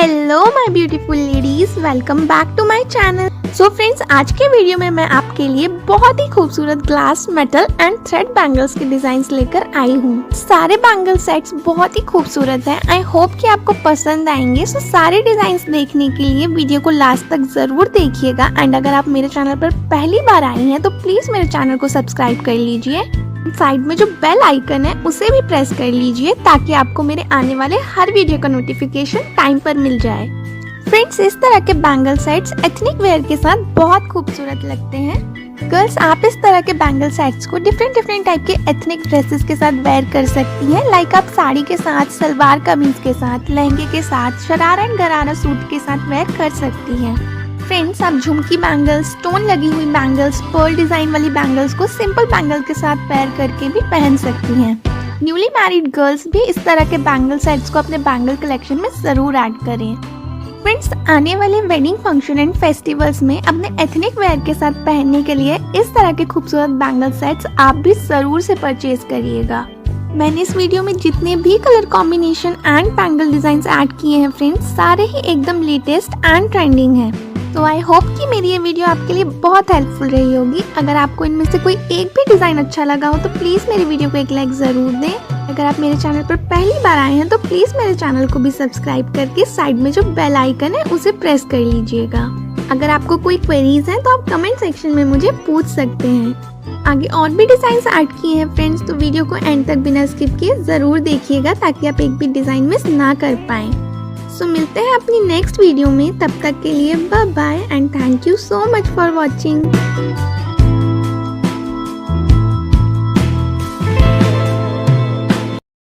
Hello my beautiful ladies, welcome back to my channel. So friends, आज के video में मैं आपके लिए बहुत ही खूबसूरत glass, metal and thread bangles के डिजाइन्स लेकर आई हूँ। सारे बैंगल सेट्स बहुत ही खूबसूरत हैं। आई होप कि आपको पसंद आएंगे। सो सारे डिजाइन्स देखने के लिए वीडियो को लास्ट तक जरूर देखिएगा। एंड अगर आप मेरे चैनल पर पहली बार आई हैं तो प्लीज मेरे चैनल को सब्सक्राइब कर लीजिए। साइड में जो बेल आइकन है उसे भी प्रेस कर लीजिए ताकि आपको मेरे आने वाले हर वीडियो का नोटिफिकेशन टाइम पर मिल जाए। फ्रेंड्स, इस तरह के बैंगल सेट्स एथनिक वेयर के साथ बहुत खूबसूरत लगते हैं। गर्ल्स, आप इस तरह के बैंगल सेट्स को डिफरेंट टाइप के एथनिक ड्रेसेस के साथ वेयर कर सकती हैं। लाइक आप साड़ी के साथ, सलवार कमीज के साथ, लहंगे के साथ, शरारा एंड गरारा सूट के साथ वेयर कर सकती हैं। फ्रेंड्स, आप झुमकी बैंगल्स, स्टोन लगी हुई बैंगल्स, पर्ल डिजाइन वाली बैंगल्स को सिंपल बैंगल के साथ पेयर करके भी पहन सकती हैं। न्यूली मैरिड गर्ल्स भी इस तरह के बैंगल सेट्स को अपने बैंगल कलेक्शन में जरूर ऐड करें। फ्रेंड्स, आने वाले वेडिंग फंक्शन एंड फेस्टिवल्स में अपने एथनिक वेयर के साथ पहनने के लिए इस तरह के खूबसूरत बैंगल सेट्स आप भी जरूर से परचेज करिएगा। मैंने इस वीडियो में जितने भी colour combination and bangle designs add किए हैं फ्रेंड्स, सारे ही एकदम लेटेस्ट एंड ट्रेंडिंग हैं। तो आई होप कि मेरी ये वीडियो आपके लिए बहुत हेल्पफुल रही होगी। अगर आपको इनमें से कोई एक भी डिजाइन अच्छा लगा हो तो प्लीज मेरी वीडियो को एक लाइक जरूर दें। अगर आप मेरे चैनल पर पहली बार आए हैं तो प्लीज मेरे चैनल को भी सब्सक्राइब करके साइड में जो बेल आइकन है उसे प्रेस कर लीजिएगा। अगर आपको कोई क्वेरीज है तो आप कमेंट सेक्शन में मुझे पूछ सकते हैं। आगे और भी डिजाइन ऐड किए हैं फ्रेंड्स, तो वीडियो को एंड तक बिना स्किप किए जरूर देखिएगा ताकि आप एक भी डिजाइन मिस ना कर पाए। सो मिलते हैं अपनी नेक्स्ट वीडियो में। तब तक के लिए bye bye and thank you so much for watching.